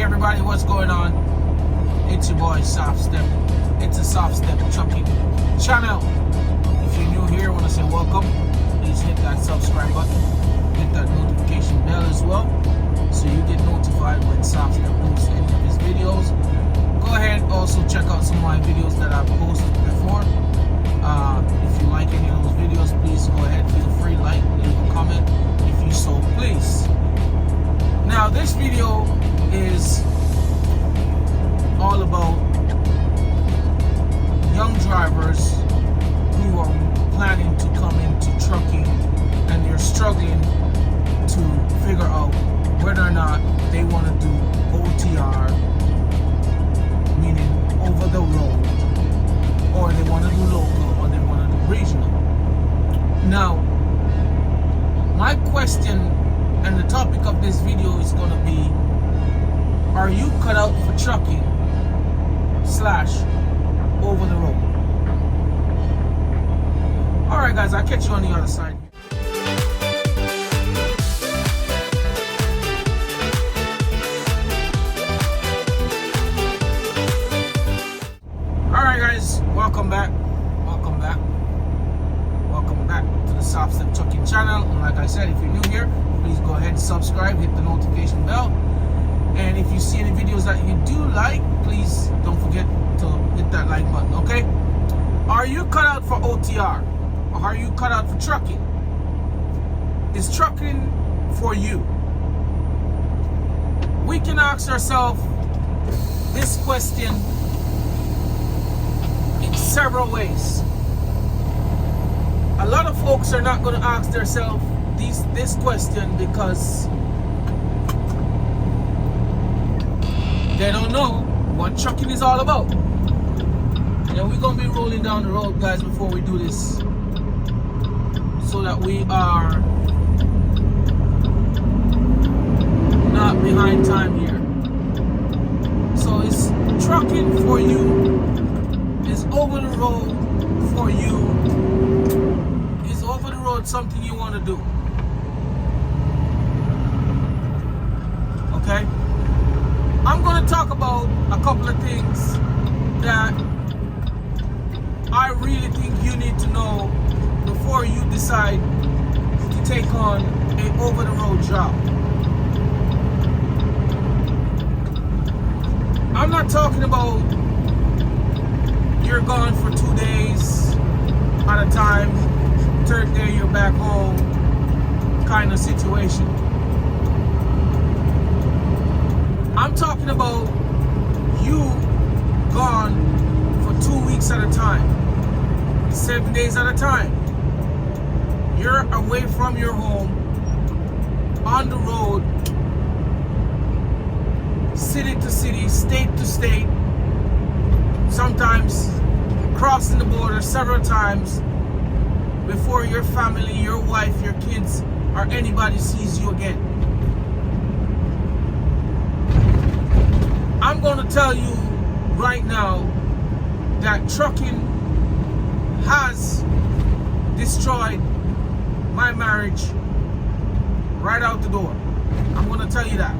everybody, what's going on? It's your boy Softstep. It's a Softstep Trucking channel. If you're new here, I want to say welcome. Please hit that subscribe button, hit that notification bell as well, so you get notified when Softstep posts any of his videos. Go ahead, also check out some of my videos that I've posted before. If you like any of those videos, please go ahead, feel free, leave a comment if you so please. Now this video is all about young drivers who are planning to come into trucking and they're struggling to figure out whether or not they want to do OTR, meaning over the road, or they want to do local, or they want to do regional. Now, my question and the topic of this video is going to be, are you cut out for trucking / over the road? Alright guys, I'll catch you on the other side. Alright guys, welcome back to the Softstep Trucking channel. And like I said, if you're new here, please go ahead, subscribe, hit the notification bell, and if you see any videos that you do like, please don't forget to hit that like button. Okay, are you cut out for OTR, or are you cut out for trucking? Is trucking for you? We can ask ourselves this question in several ways. A lot of folks are not going to ask themselves this question because they don't know what trucking is all about. And we're going to be rolling down the road, guys, before we do this, so that we are not behind time here. So is trucking for you? Is over the road for you? Is over the road something you want to do? Okay, I'm going to talk about a couple of things that I really think you need to know before you decide to take on an over-the-road job. I'm not talking about you're gone for 2 days at a time, third day you're back home kind of situation. I'm talking about you gone for 2 weeks at a time, 7 days at a time. You're away from your home, on the road, city to city, state to state, sometimes crossing the border several times before your family, your wife, your kids, or anybody sees you again. I'm going to tell you right now that trucking has destroyed my marriage right out the door. I'm going to tell you that.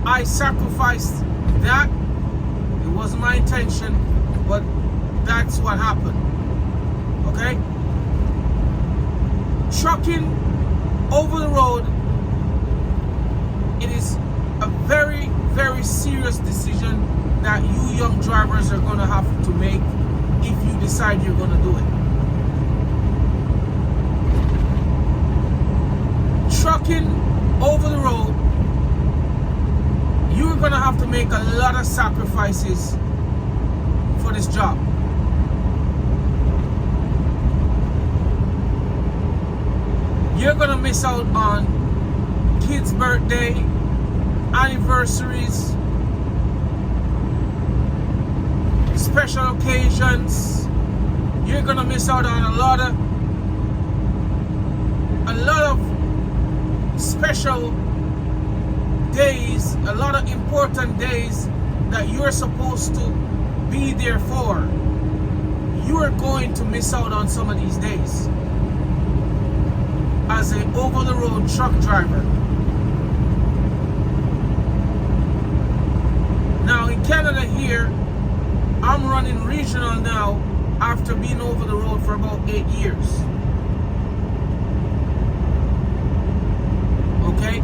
I sacrificed that. It wasn't my intention, but that's what happened. Okay? Trucking over the road, it is a very, very serious decision that you young drivers are going to have to make if you decide you're going to do it. Trucking over the road, you're going to have to make a lot of sacrifices for this job. You're going to miss out on kids' birthday, anniversaries, special occasions. You're gonna miss out on a lot of special days, a lot of important days that you're supposed to be there for. You are going to miss out on some of these days as an over-the-road truck driver. here, I'm running regional now after being over the road for about 8 years. Okay?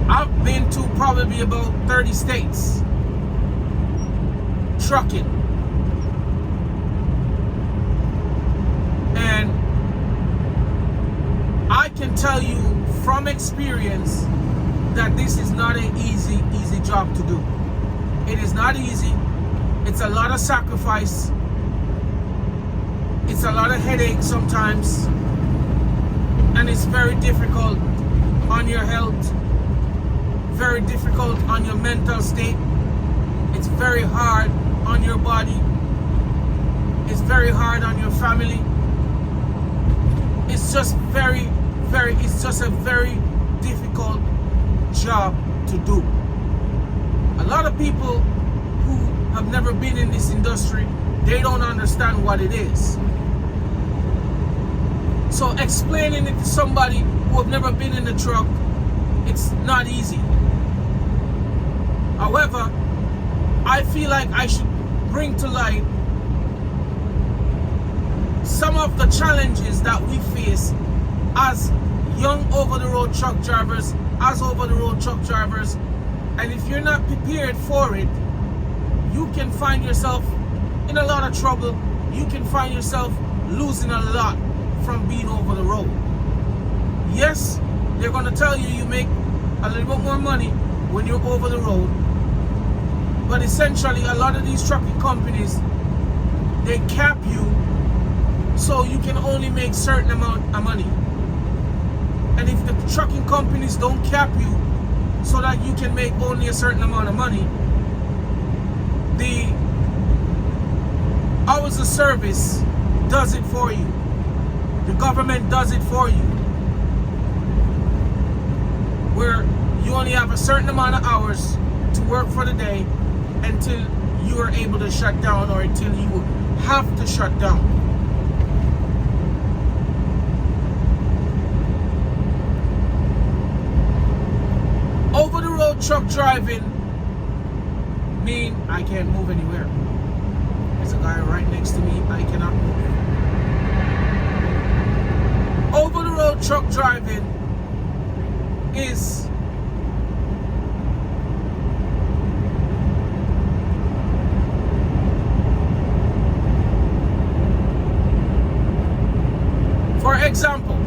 I've been to probably about 30 states trucking. And I can tell you from experience that this is not an easy job to do. It is not easy. It's a lot of sacrifice. It's a lot of headache sometimes. And it's very difficult on your health. Very difficult on your mental state. It's very hard on your body. It's very hard on your family. It's just it's just a very difficult job to do. A lot of people who have never been in this industry, they don't understand what it is. So explaining it to somebody who have never been in a truck, it's not easy. However, I feel like I should bring to light some of the challenges that we face as young over-the-road truck drivers, and if you're not prepared for it, you can find yourself in a lot of trouble. You can find yourself losing a lot from being over the road. Yes, they're going to tell you you make a little bit more money when you're over the road, but essentially a lot of these trucking companies, they cap you so you can only make certain amount of money. And if the trucking companies don't cap you so that you can make only a certain amount of money, the hours of service does it for you. The government does it for you. Where you only have a certain amount of hours to work for the day until you are able to shut down, or until you have to shut down. Over the road truck driving mean I can't move anywhere. There's a guy right next to me, I cannot move. Over the road truck driving is for example,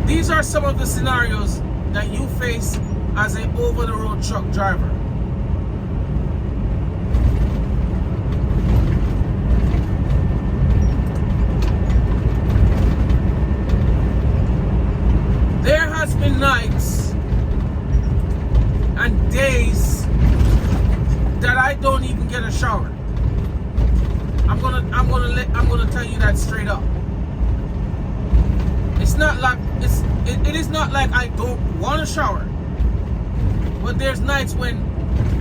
these are some of the scenarios that you face as an over-the-road truck driver. There has been nights and days that I don't even get a shower. I'm gonna tell you that straight up. It's not like it is not like I don't want to shower, but there's nights when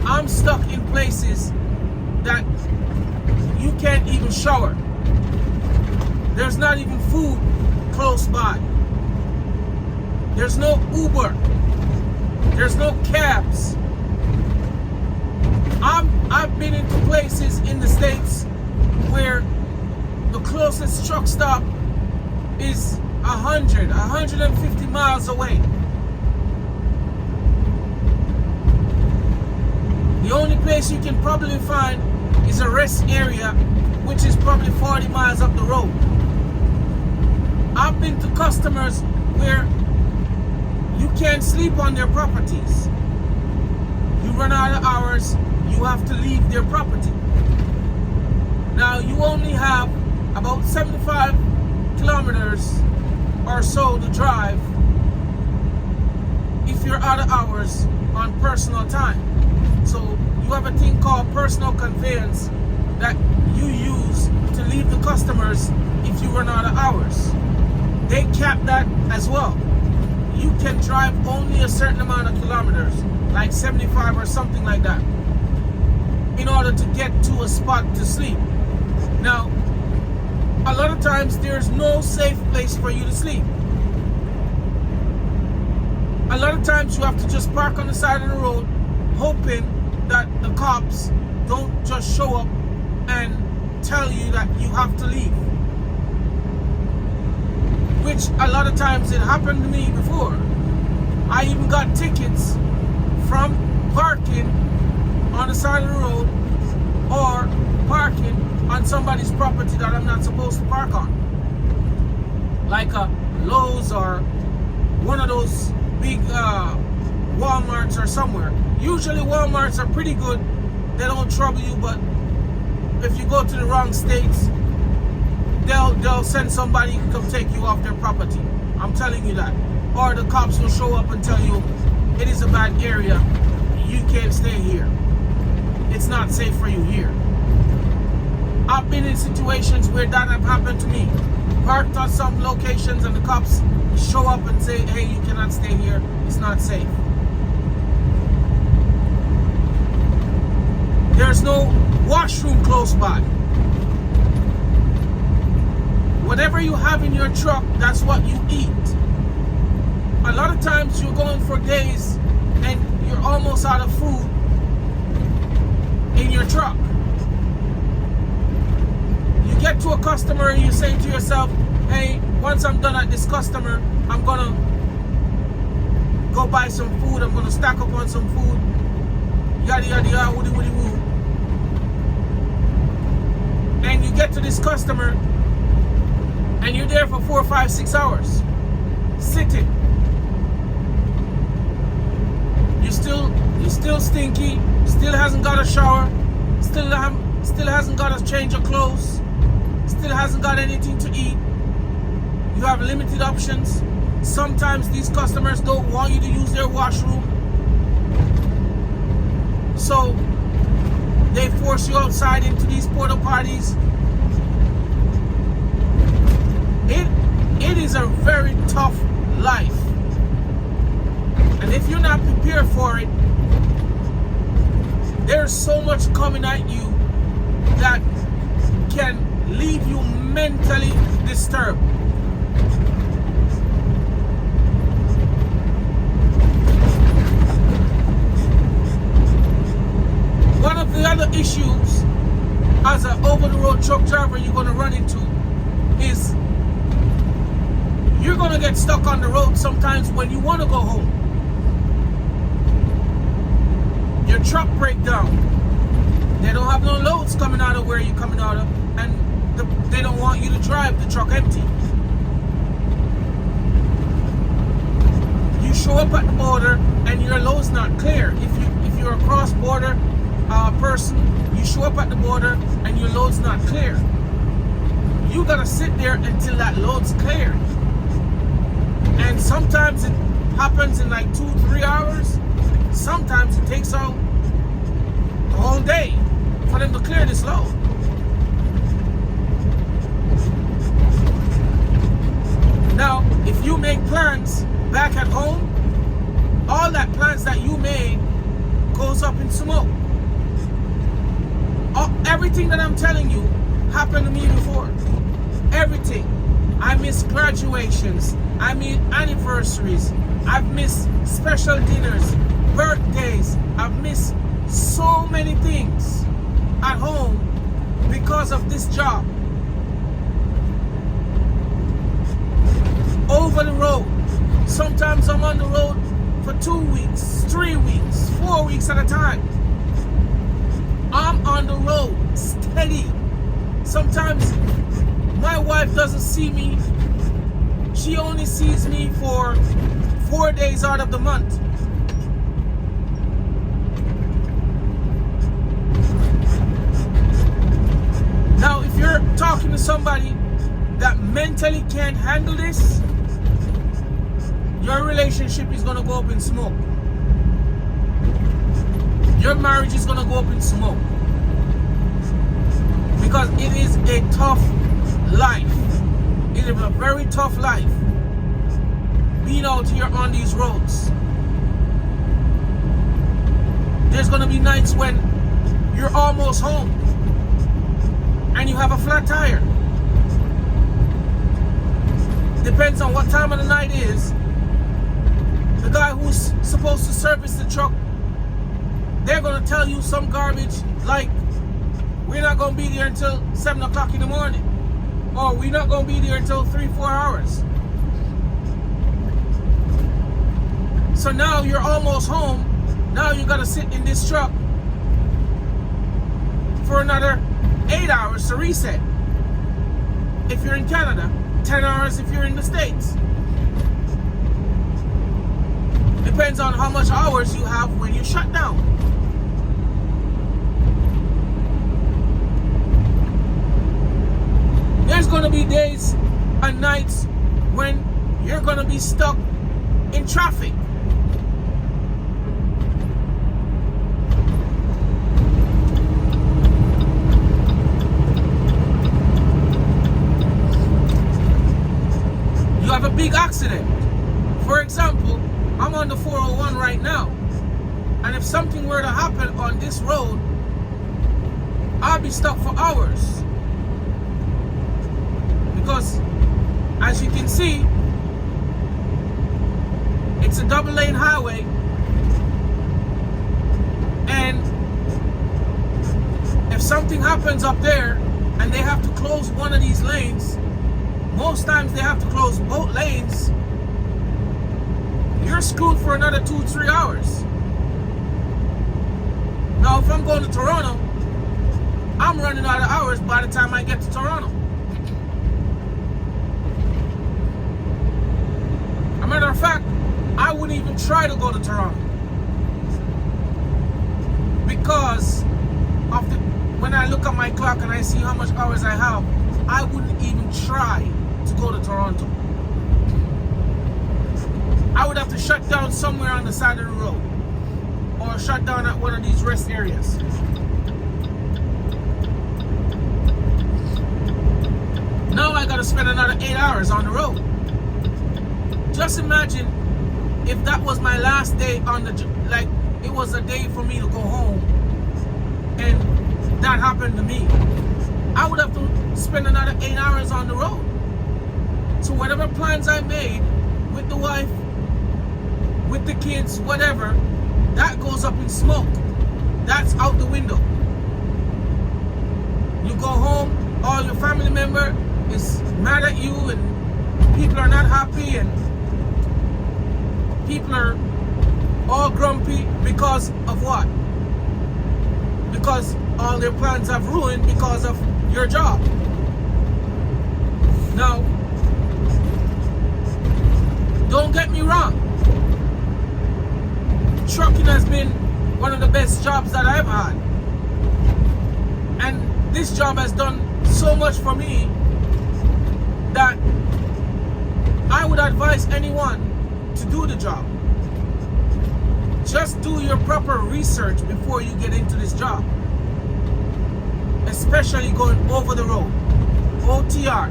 I'm stuck in places that you can't even shower. There's not even food close by. There's no Uber. There's no cabs. I've been into places in the States where the closest truck stop is 150 miles away. The only place you can probably find is a rest area, which is probably 40 miles up the road. I've been to customers where you can't sleep on their properties. You run out of hours, you have to leave their property. Now you only have about 75 kilometers or so to drive if you're out of hours on personal time. So you have a thing called personal conveyance that you use to leave the customers if you run out of hours. They cap that as well. You can drive only a certain amount of kilometers, like 75 or something like that, in order to get to a spot to sleep. Now, a lot of times there's no safe place for you to sleep. A lot of times you have to just park on the side of the road, hoping that the cops don't just show up and tell you that you have to leave. Which a lot of times it happened to me before. I even got tickets from parking on the side of the road or parking on somebody's property that I'm not supposed to park on. Like a Lowe's or one of those big Walmarts or somewhere. Usually Walmarts are pretty good. They don't trouble you, but if you go to the wrong states, they'll send somebody to come take you off their property. I'm telling you that. Or the cops will show up and tell you it is a bad area. You can't stay here. It's not safe for you here. I've been in situations where that have happened to me. Parked on some locations and the cops show up and say, hey, you cannot stay here. It's not safe. There's no washroom close by. Whatever you have in your truck, that's what you eat. A lot of times you're going for days and you're almost out of food in your truck. You get to a customer and you say to yourself, hey, once I'm done at this customer, I'm gonna go buy some food, I'm gonna stack up on some food, yada yada yada, woody woody woo. And you get to this customer and you're there for 4, 5, 6 hours sitting. You're still stinky, still hasn't got a shower, still hasn't got a change of clothes, still hasn't got anything to eat. You have limited options. Sometimes these customers don't want you to use their washroom, so they force you outside into these porta potties. It is a very tough life. And if you're not prepared for it, there's so much coming at you that can leave you mentally disturbed. One of the other issues as an over-the-road truck driver you're going to run into is you're going to get stuck on the road sometimes when you want to go home. Your truck break down. They don't have no loads coming out of where you're coming out of, and they don't want you to drive the truck empty. You show up at the border and your load's not clear. If you're a cross-border person, you show up at the border and your load's not clear. You gotta sit there until that load's clear. And sometimes it happens in like 2-3 hours. Sometimes it takes out the whole day for them to clear this load. Now, if you make plans back at home, all that plans that you made goes up in smoke. Everything that I'm telling you happened to me before. Everything. I missed graduations. I missed anniversaries. I've missed special dinners, birthdays. I've missed so many things at home because of this job. Over the road. Sometimes I'm on the road for 2 weeks, 3 weeks, 4 weeks at a time. I'm on the road steady. Sometimes my wife doesn't see me. She only sees me for 4 days out of the month. Now, if you're talking to somebody that mentally can't handle this, your relationship is going to go up in smoke. Your marriage is going to go up in smoke. Because it is a tough life. It is a very tough life being out here on these roads. There's going to be nights when you're almost home and you have a flat tire. Depends on what time of the night is. The guy who's supposed to service the truck, they're going to tell you some garbage like, we're not going to be there until 7 o'clock in the morning. Or we're not going to be there until 3-4 hours. So now you're almost home. Now you got to sit in this truck for another 8 hours to reset. If you're in Canada, 10 hours if you're in the States. Depends on how much hours you have when you shut down. There's going to be days and nights when you're going to be stuck in traffic. You have a big accident. For example, I'm on the 401 right now, and if something were to happen on this road, I'll be stuck for hours. Because, as you can see, it's a double-lane highway, and if something happens up there and they have to close one of these lanes, most times they have to close both lanes, you're screwed for another 2-3 hours. Now, if I'm going to Toronto, I'm running out of hours by the time I get to Toronto. As a matter of fact, I wouldn't even try to go to Toronto. Because of when I look at my clock and I see how much hours I have, I wouldn't even try to go to Toronto. I would have to shut down somewhere on the side of the road, or shut down at one of these rest areas. Now I gotta spend another 8 hours on the road. Just imagine if that was my last day on the, like it was a day for me to go home, and that happened to me. I would have to spend another 8 hours on the road. So whatever plans I made with the wife, with the kids, whatever, that goes up in smoke. That's out the window. You go home, all your family member is mad at you, and people are not happy, and people are all grumpy because of what? Because all their plans have ruined because of your job. Now, don't get me wrong. Trucking has been one of the best jobs that I've had. And this job has done so much for me that I would advise anyone to do the job. Just do your proper research before you get into this job. Especially going over the road. OTR.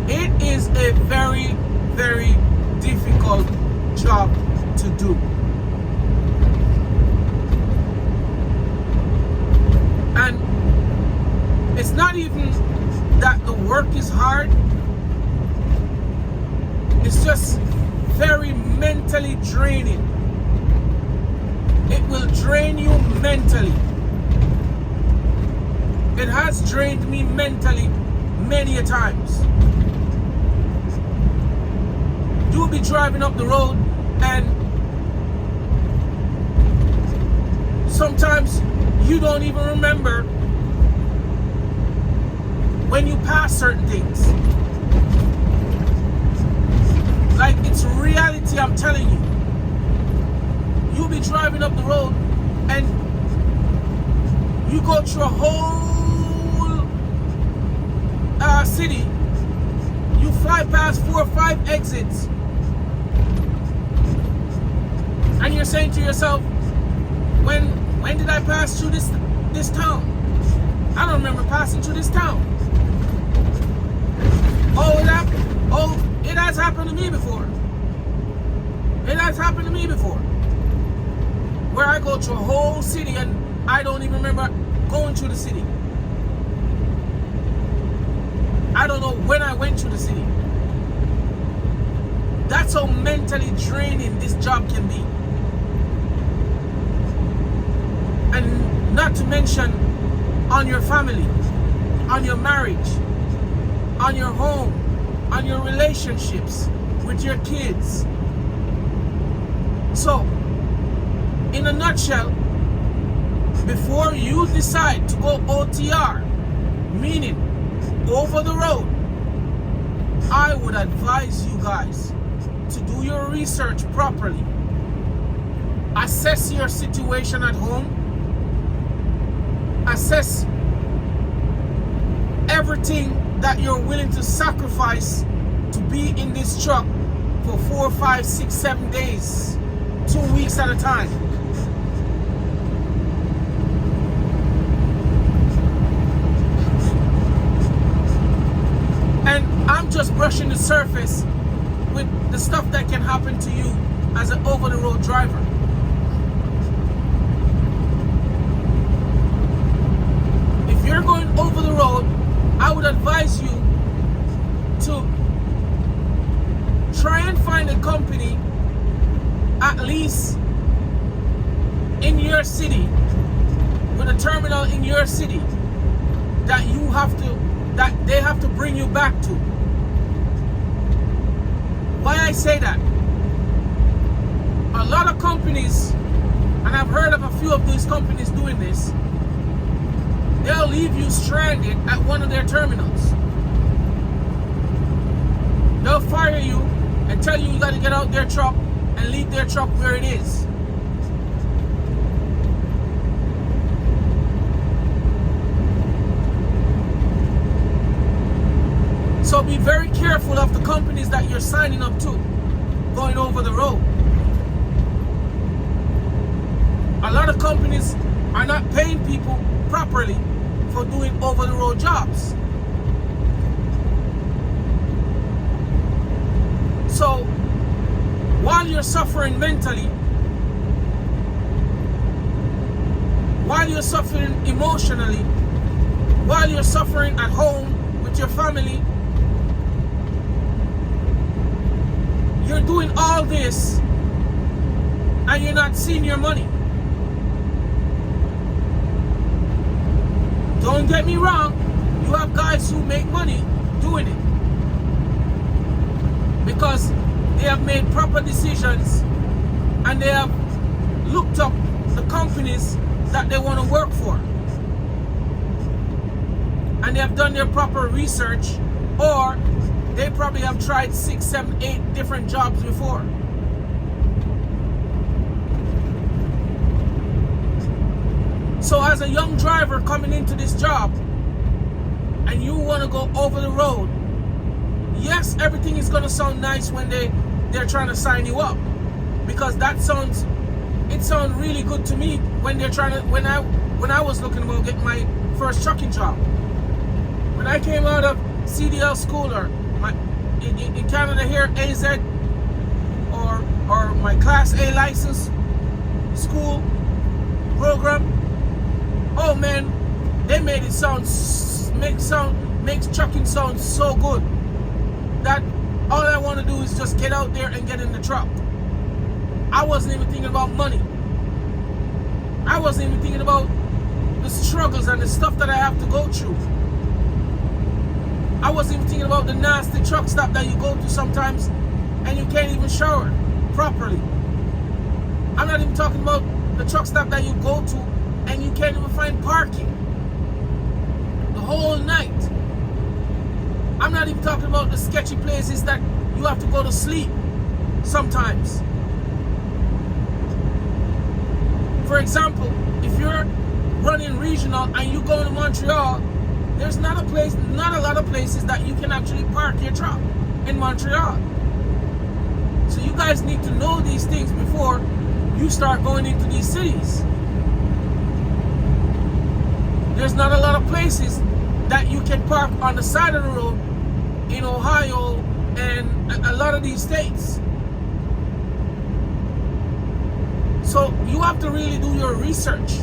It is a very, very difficult job to do. And it's not even that the work is hard. It's just very mentally draining. It will drain you mentally. It has drained me mentally many a times. You'll be driving up the road, and sometimes you don't even remember when you pass certain things. Like, it's reality, I'm telling you. You'll be driving up the road and you go through a whole city. You fly past 4 or 5 exits, and you're saying to yourself, when did I pass through this town? I don't remember passing through this town. It has happened to me before. It has happened to me before. Where I go through a whole city and I don't even remember going through the city. I don't know when I went through the city. That's how mentally draining this job can be. not to mention on your family, on your marriage, on your home, on your relationships with your kids. So, in a nutshell, before you decide to go OTR, meaning over the road, I would advise you guys to do your research properly. Assess your situation at home. Assess everything that you're willing to sacrifice to be in this truck for 4, 5, 6, 7 days, 2 weeks at a time. And I'm just brushing the surface with the stuff that can happen to you as an over-the-road driver. If you're going over the road, I would advise you to try and find a company at least in your city, with a terminal in your city that they have to bring you back to. Why I say that? A lot of companies, and I've heard of a few of these companies doing this, they'll leave you stranded at one of their terminals. They'll fire you and tell you got to get out their truck and leave their truck where it is. So be very careful of the companies that you're signing up to going over the road. A lot of companies are not paying people properly for doing over the road jobs. So while you're suffering mentally, while you're suffering emotionally, while you're suffering at home with your family, you're doing all this and you're not seeing your money. Don't get me wrong, you have guys who make money doing it because they have made proper decisions and they have looked up the companies that they want to work for, and they have done their proper research, or they probably have tried 6, 7, 8 different jobs before. So as a young driver coming into this job and you want to go over the road, yes, everything is going to sound nice when they're trying to sign you up, because it sounds really good to me when they're trying to, when I was looking about getting my first trucking job. When I came out of CDL school, or in Canada here, AZ, or my Class A license school program, oh man, they made it makes trucking sound so good that all I want to do is just get out there and get in the truck. I wasn't even thinking about money. I wasn't even thinking about the struggles and the stuff that I have to go through. I wasn't even thinking about the nasty truck stop that you go to sometimes and you can't even shower properly. I'm not even talking about the truck stop that you go to and you can't even find parking the whole night. I'm not even talking about the sketchy places that you have to go to sleep sometimes. For example, if you're running regional and you go to Montreal, there's not a lot of places that you can actually park your truck in Montreal. So you guys need to know these things before you start going into these cities. There's not a lot of places that you can park on the side of the road in Ohio and a lot of these states. So you have to really do your research,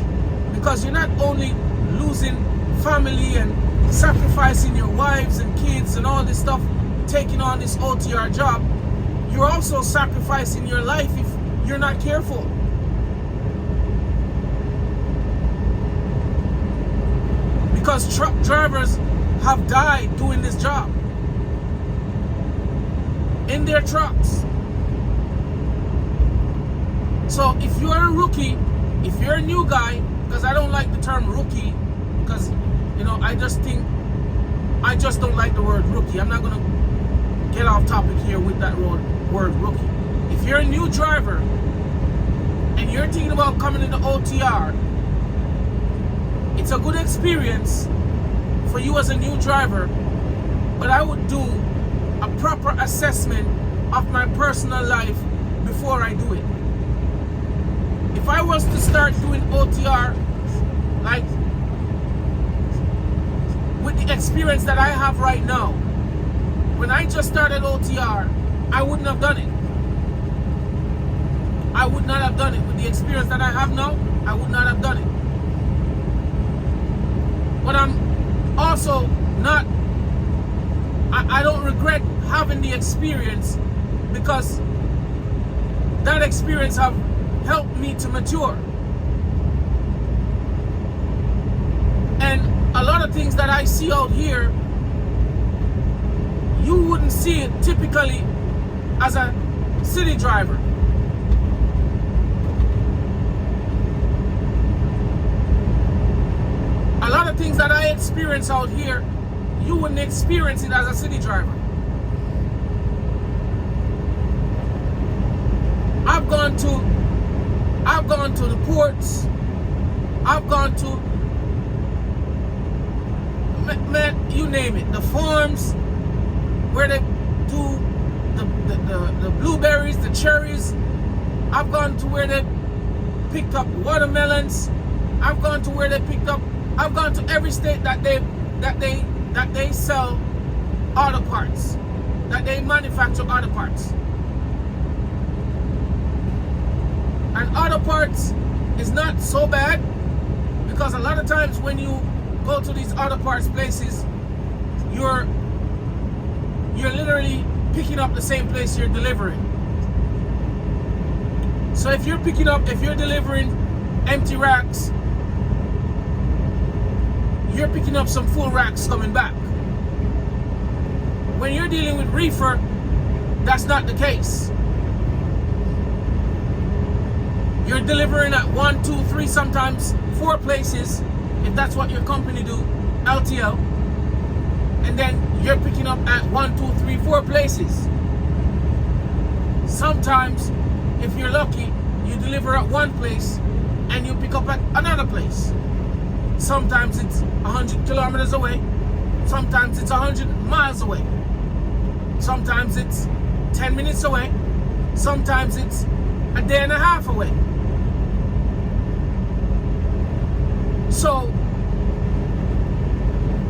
because you're not only losing family and sacrificing your wives and kids and all this stuff, taking on this OTR job, you're also sacrificing your life if you're not careful. because truck drivers have died doing this job in their trucks. So if you're a rookie, if you're a new guy, because I don't like the term rookie, because I just don't like the word rookie. I'm not gonna get off topic here with that word rookie. If you're a new driver and you're thinking about coming into OTR, it's a good experience for you as a new driver, but I would do a proper assessment of my personal life before I do it. If I was to start doing OTR, like with the experience that I have right now, when I just started OTR, I wouldn't have done it. I would not have done it. With the experience that I have now, I would not have done it. But I'm also not, I don't regret having the experience, because that experience have helped me to mature. And a lot of things that I see out here, you wouldn't see it typically as a city driver. A lot of things that I experience out here, you wouldn't experience it as a city driver. I've gone to the ports. I've gone to, man, you name it, the farms where they do the blueberries, the cherries. I've gone to where they picked up watermelons. I've gone to where they picked up. I've gone to every state that they sell auto parts, that they manufacture auto parts. And auto parts is not so bad, because a lot of times when you go to these auto parts places, you're literally picking up the same place you're delivering. So if you're delivering empty racks, you're picking up some full racks coming back. When you're dealing with reefer, that's not the case. You're delivering at 1, 2, 3, sometimes 4 places, if that's what your company do, LTL. And then you're picking up at 1, 2, 3, 4 places. Sometimes, if you're lucky, you deliver at one place and you pick up at another place. Sometimes it's 100 kilometers away. Sometimes it's 100 miles away. Sometimes it's 10 minutes away. Sometimes it's a day and a half away. So,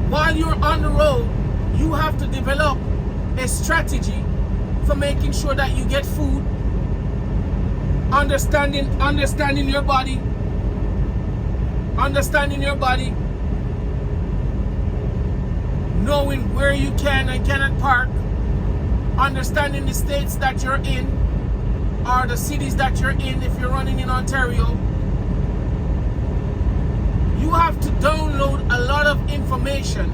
while you're on the road, you have to develop a strategy for making sure that you get food, understanding your body, knowing where you can and cannot park, understanding the states that you're in, or the cities that you're in if you're running in Ontario. You have to download a lot of information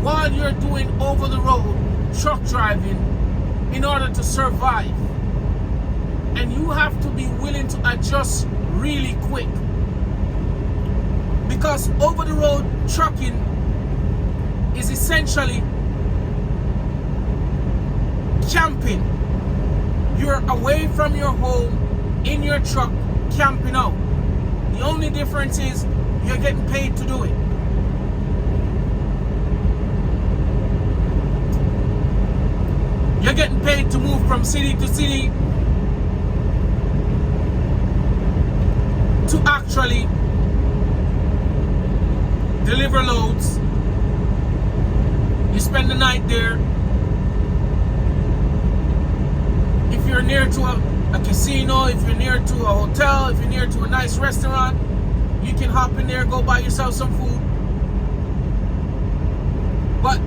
while you're doing over-the-road truck driving in order to survive. And you have to be willing to adjust really quick, because over-the-road trucking is essentially camping. You're away from your home in your truck, camping out. The only difference is you're getting paid to do it. You're getting paid to move from city to city, to actually deliver loads. You spend the night there. If you're near to a casino, if you're near to a hotel, if you're near to a nice restaurant, you can hop in there, go buy yourself some food. But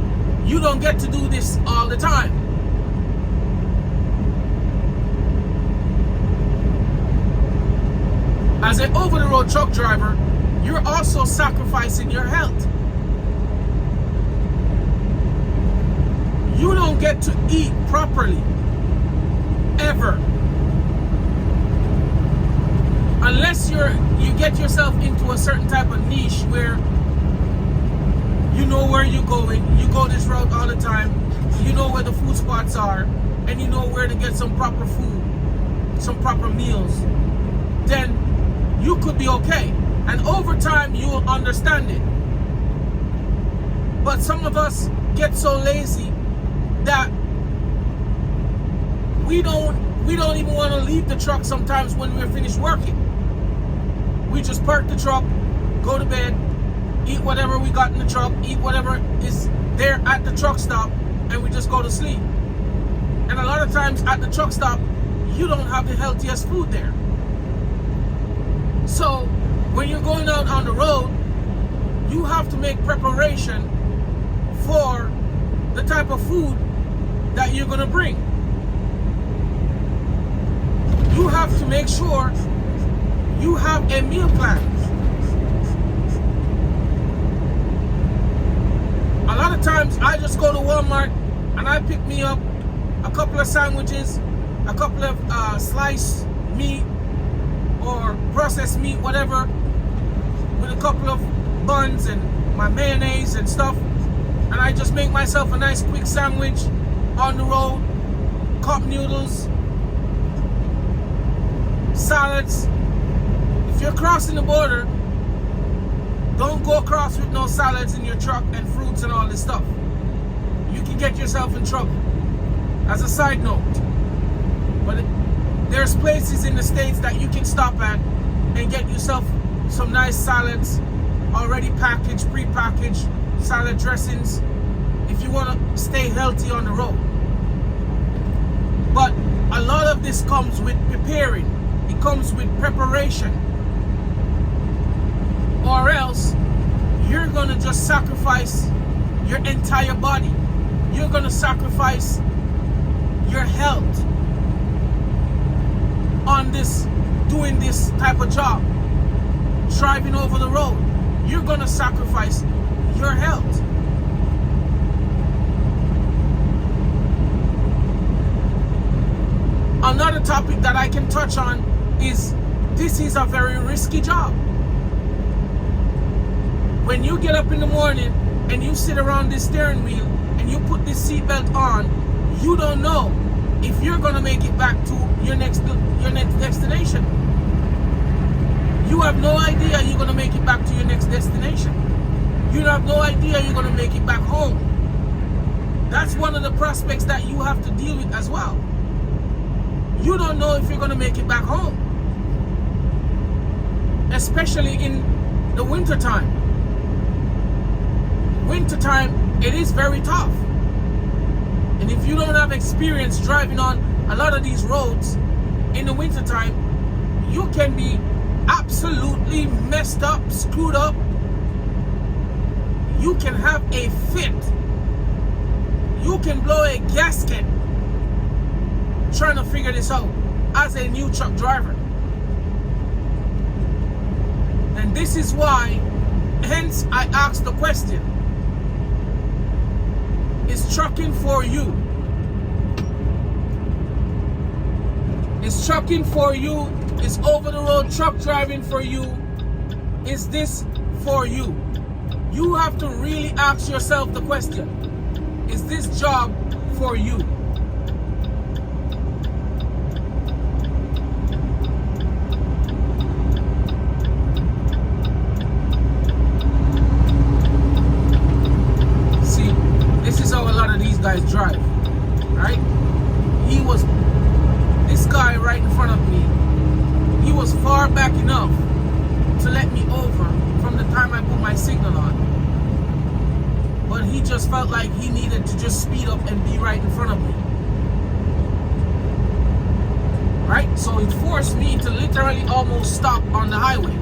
you don't get to do this all the time. As an over-the-road truck driver, you're also sacrificing your health. You don't get to eat properly ever unless you get yourself into a certain type of niche where you know where you're going. You go this route all the time. You know where the food spots are, and you know where to get some proper food, some proper meals. Then you could be okay, and over time you'll understand it. But some of us get so lazy that we don't even want to leave the truck sometimes when we're finished working. We just park the truck, go to bed, eat whatever we got in the truck, eat whatever is there at the truck stop, and we just go to sleep. And a lot of times at the truck stop, you don't have the healthiest food there. So when you're going out on the road, you have to make preparation for the type of food that you're going to bring. You have to make sure you have a meal plan. A lot of times I just go to Walmart and I pick me up a couple of sandwiches, a couple of sliced meat or processed meat, whatever, with a couple of buns and my mayonnaise and stuff, and I just make myself a nice quick sandwich on the road, cup noodles, salads. If you're crossing the border, don't go across with no salads in your truck and fruits and all this stuff. You can get yourself in trouble. As a side note, but there's places in the States that you can stop at and get yourself some nice salads, already packaged, pre-packaged salad dressings, if you want to stay healthy on the road. But a lot of this comes with preparing. It comes with preparation. Or else you're going to just sacrifice your entire body. You're going to sacrifice your health on this, doing this type of job, driving over the road. You're going to sacrifice your health. Another topic that I can touch on is this is a very risky job. When you get up in the morning and you sit around this steering wheel and you put this seatbelt on, you don't know if you're going to make it back to your next destination. You have no idea you're going to make it back to your next destination. You have no idea you're going to make it back home. That's one of the prospects that you have to deal with as well. You don't know if you're going to make it back home, especially in the winter time. Winter time, it is very tough. And if you don't have experience driving on a lot of these roads in the winter time, you can be absolutely messed up, screwed up. You can have a fit. You can blow a gasket trying to figure this out as a new truck driver. And this is why, hence I asked the question, is trucking for you? Is trucking for you? Is over-the-road truck driving for you? Is this for you? You have to really ask yourself the question, is this job for you? Guys drive, right? This guy right in front of me, he was far back enough to let me over from the time I put my signal on, but he just felt like he needed to just speed up and be right in front of me, right? So it forced me to literally almost stop on the highway.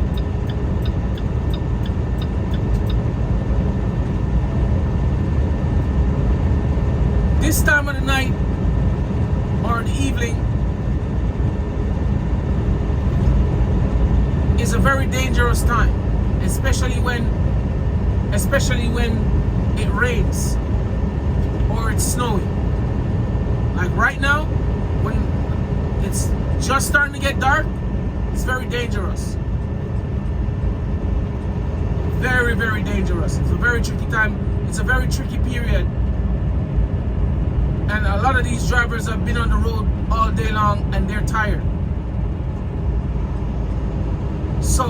This time of the night or the evening is a very dangerous time. especially when it rains or it's snowing. Like right now, when it's just starting to get dark, it's very dangerous. Very, very dangerous. It's a very tricky time. It's a very tricky period. And a lot of these drivers have been on the road all day long and they're tired. So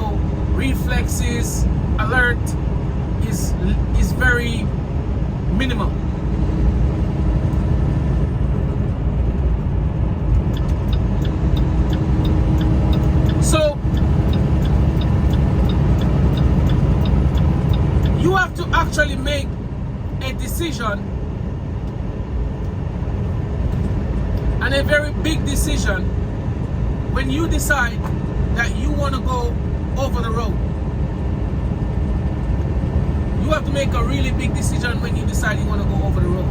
reflexes, alert is very minimal. So you have to actually make a decision, and a very big decision, when you decide that you want to go over the road. You have to make a really big decision when you decide you want to go over the road.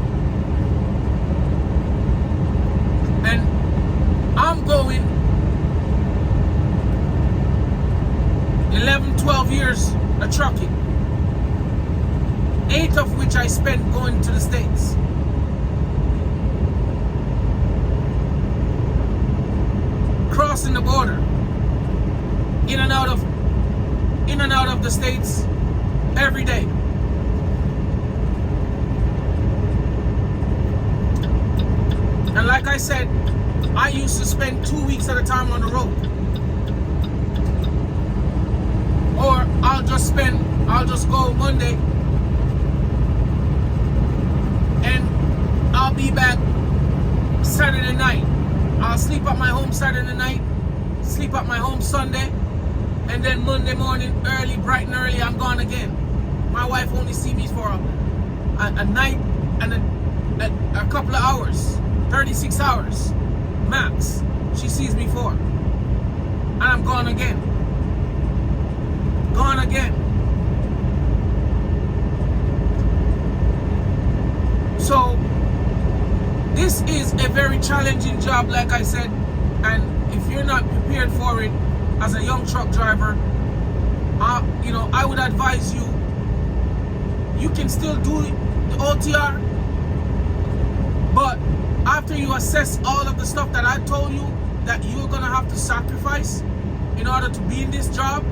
And I'm going 11, 12 years of trucking, 8 of which I spent going to the States. Crossing the border, in and out of the States every day. And like I said, I used to spend 2 weeks at a time on the road. Or I'll just go Monday and I'll be back Saturday night. I'll sleep at my home Saturday night, sleep at my home Sunday, and then Monday morning, early, bright and early, I'm gone again. My wife only sees me for a night and a couple of hours, 36 hours max. She sees me for, and I'm gone again. Gone again. So this is a very challenging job, like I said, and if you're not prepared for it as a young truck driver, I would advise you can still do the OTR, but after you assess all of the stuff that I told you that you're gonna have to sacrifice in order to be in this job,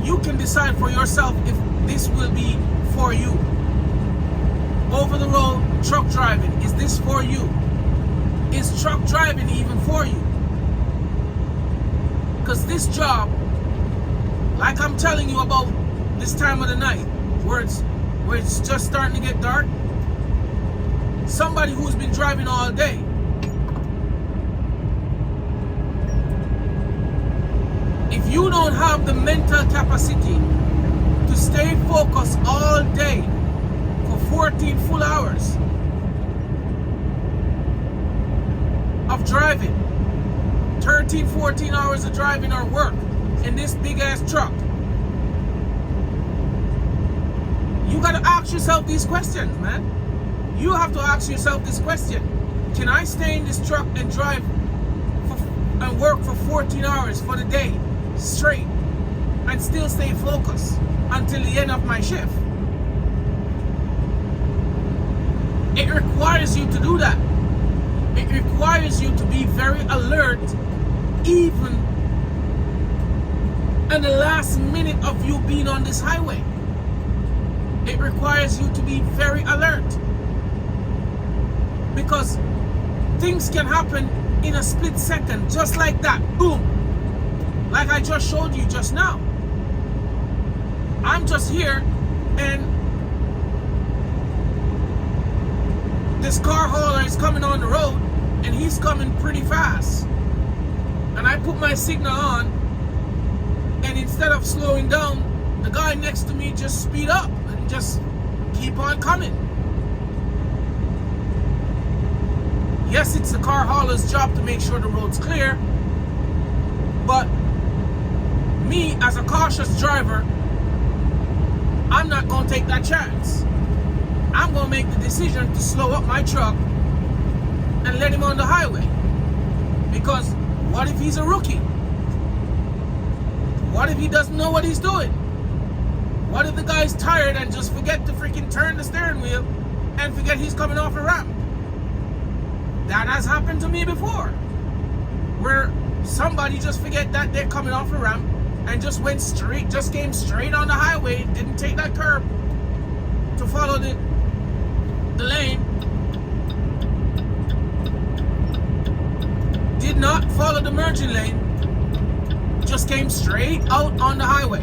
you can decide for yourself if this will be for you. Over the road truck driving, is this for you? Is truck driving even for you? Because this job, like I'm telling you about this time of the night, where it's just starting to get dark, somebody who's been driving all day, if you don't have the mental capacity to stay focused all day for 14 full hours of driving, 13, 14 hours of driving or work in this big ass truck, you gotta ask yourself these questions, man. You have to ask yourself this question: can I stay in this truck and drive and work for 14 hours for the day straight and still stay focused until the end of my shift? It requires you to do that. It requires you to be very alert, even in the last minute of you being on this highway. It requires you to be very alert, because things can happen in a split second, just like that. Boom. Like I just showed you just now. I'm just here and this car hauler is coming on the road and he's coming pretty fast. And I put my signal on, and instead of slowing down, the guy next to me just speed up and just keep on coming. Yes, it's the car hauler's job to make sure the road's clear, but me as a cautious driver, I'm not going to take that chance. I'm going to make the decision to slow up my truck and let him on the highway. Because what if he's a rookie? What if he doesn't know what he's doing? What if the guy's tired and just forget to freaking turn the steering wheel and forget he's coming off a ramp? That has happened to me before, where somebody just forget that they're coming off a ramp and just came straight on the highway, didn't take that curb to follow the lane, did not follow the merging lane, just came straight out on the highway.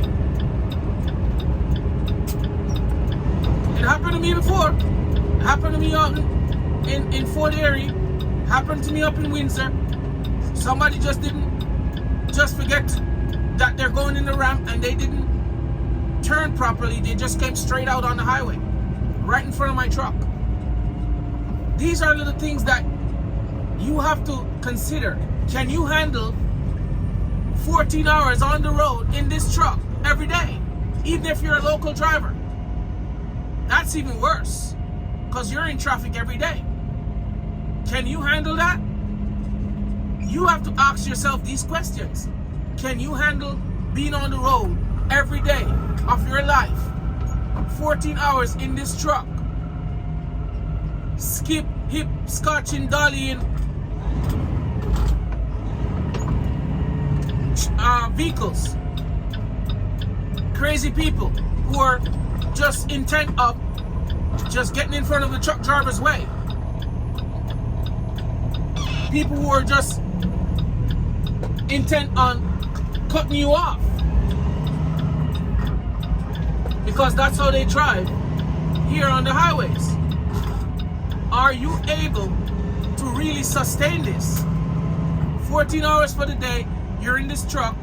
It happened to me before. It happened to me out in Fort Erie. Happened to me up in Windsor. Somebody just forget that they're going in the ramp and they didn't turn properly. They just came straight out on the highway, right in front of my truck. These are the things that you have to consider. Can you handle 14 hours on the road in this truck every day, even if you're a local driver? That's even worse, because you're in traffic every day. Can you handle that? You have to ask yourself these questions. Can you handle being on the road every day of your life, 14 hours in this truck, skip, hip, scotching, dollying, vehicles, crazy people who are just intent of just getting in front of the truck driver's way, people who are just intent on cutting you off because that's how they drive here on the highways. Are you able to really sustain this? 14 hours for the day, you're in this truck,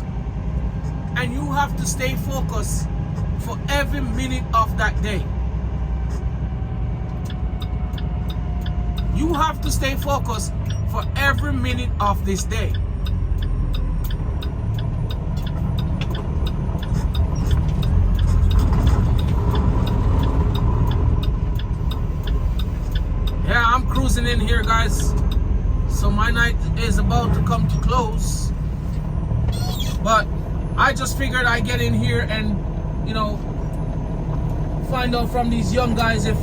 and you have to stay focused for every minute of that day. You have to stay focused for every minute of this day. Yeah, I'm cruising in here, guys. So my night is about to come to close. But I just figured I'd get in here and, you know, find out from these young guys if...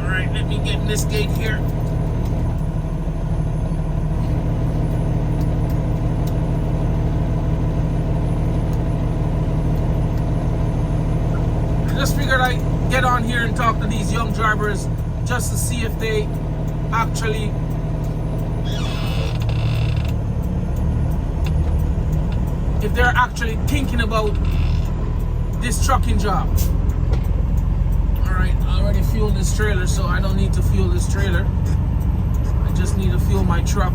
Alright, let me get in this gate here. I just figured I'd get on here and talk to these young drivers just to see if they actually they're actually thinking about this trucking job. Alright, I already fueled this trailer, so I don't need to fuel this trailer. I just need to fuel my truck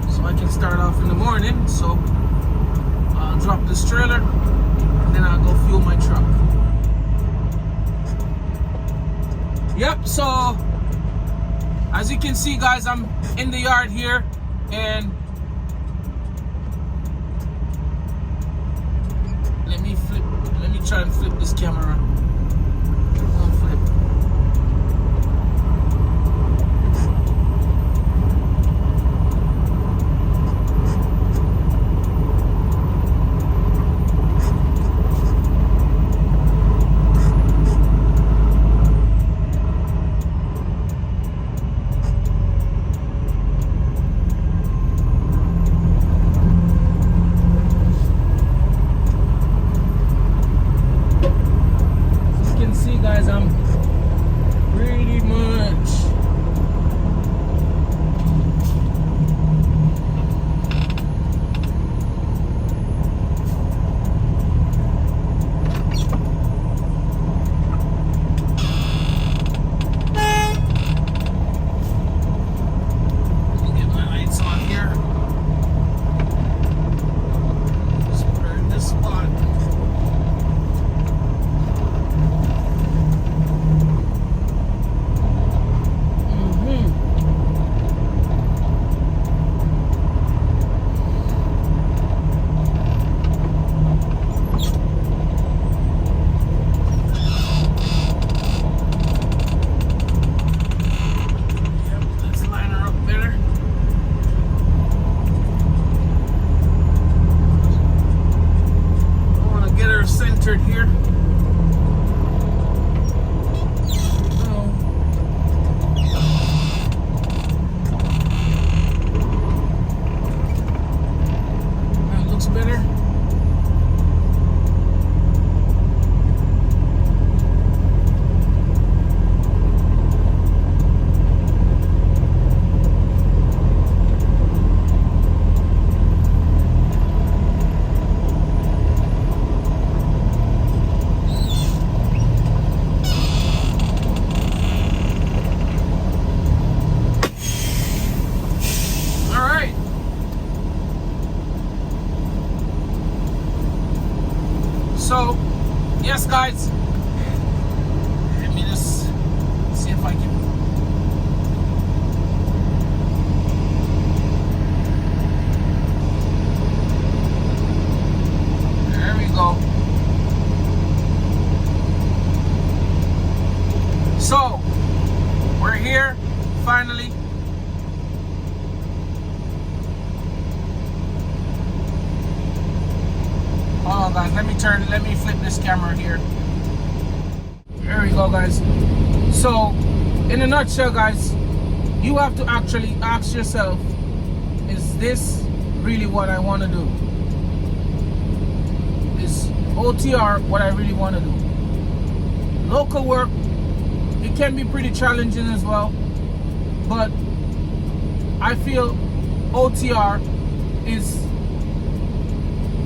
so I can start off in the morning. So I'll drop this trailer and then I'll go fuel my truck. Yep, so as you can see, guys, I'm in the yard here, and let me try and flip this camera. Don't flip. Guys, I'm yes, guys. Let me just see if I can. There we go. So, we're here finally. Hold on, guys. Let me flip this camera here. There we go, guys. So, in a nutshell, guys, you have to actually ask yourself, is this really what I want to do? Is OTR what I really want to do? Local work, it can be pretty challenging as well, but I feel OTR is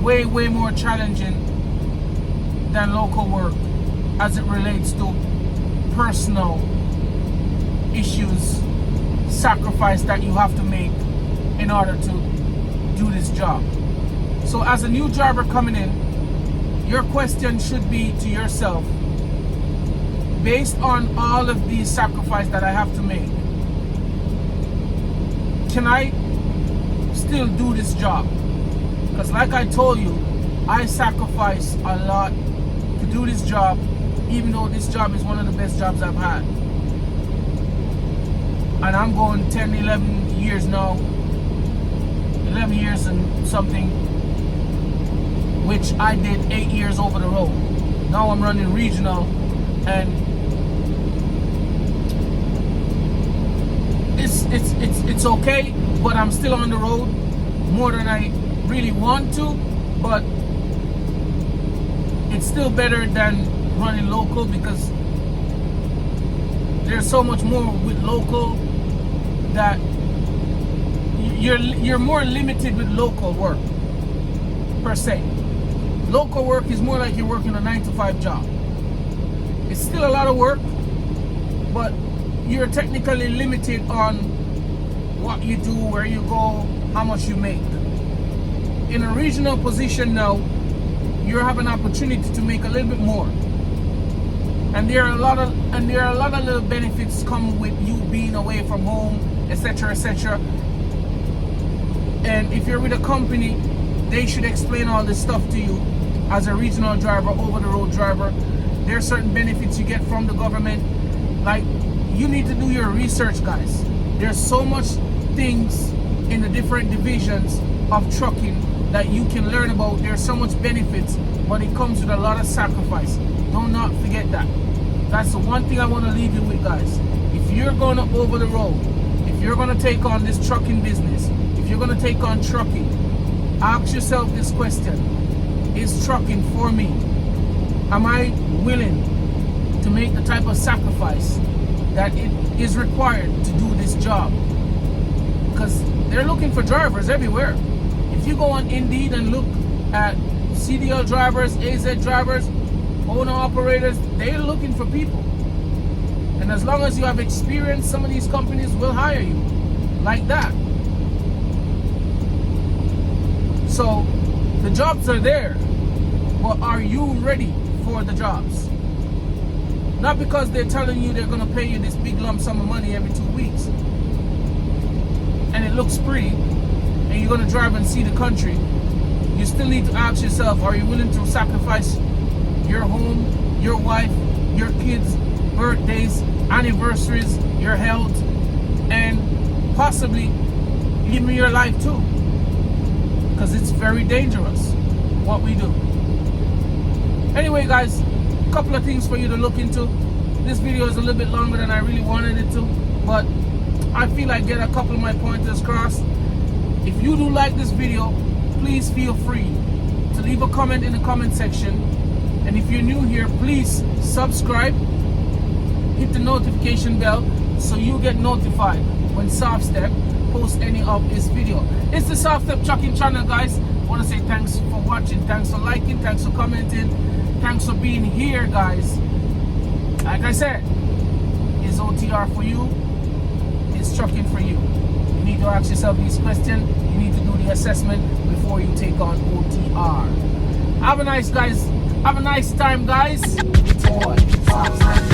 way more challenging than local work as it relates to personal issues, sacrifice that you have to make in order to do this job. So as a new driver coming in, your question should be to yourself, based on all of these sacrifices that I have to make, can I still do this job? Because like I told you, I sacrifice a lot to do this job, even though this job is one of the best jobs I've had. And I'm going 10, 11 years now, 11 years and something, which I did 8 years over the road. Now I'm running regional, and it's okay, but I'm still on the road more than I really want to, but it's still better than running local, because there's so much more with local that you're more limited with local work per se. Local work is more like you're working a 9-to-5 job. It's still a lot of work, but you're technically limited on what you do, where you go, how much you make. In a regional position now, you have an opportunity to make a little bit more, and there are a lot of little benefits come with you being away from home, etc., etc. And if you're with a company, they should explain all this stuff to you as a regional driver, over the road driver. There are certain benefits you get from the government. Like, you need to do your research, guys. There's so much things in the different divisions of trucking that you can learn about. There's so much benefits, but it comes with a lot of sacrifice. Do not forget that. That's the one thing I want to leave you with, guys. If you're going to over the road, if you're going to take on this trucking business, if you're going to take on trucking, ask yourself this question: is trucking for me? Am I willing to make the type of sacrifice that it is required to do this job? Because they're looking for drivers everywhere. If you go on Indeed and look at CDL drivers, AZ drivers, owner operators, they're looking for people. And as long as you have experience, some of these companies will hire you like that. So the jobs are there, but are you ready for the jobs? Not because they're telling you they're going to pay you this big lump sum of money every 2 weeks, and it looks pretty, and you're going to drive and see the country. You still need to ask yourself, are you willing to sacrifice your home, your wife, your kids, birthdays, anniversaries, your health, and possibly even your life too? Because it's very dangerous what we do. Anyway, guys, a couple of things for you to look into. This video is a little bit longer than I really wanted it to, but I feel like get a couple of my pointers across. If you do like this video, please feel free to leave a comment in the comment section. And if you're new here, please subscribe, hit the notification bell so you get notified when Softstep posts any of this video. It's the Softstep Trucking channel, guys. I want to say thanks for watching, thanks for liking, thanks for commenting, thanks for being here, guys. Like I said, is OTR for you? Is trucking for you? You need to ask yourself these questions. You need to do the assessment before you take on OTR. Have a nice time, guys. It's your boy, Softstep.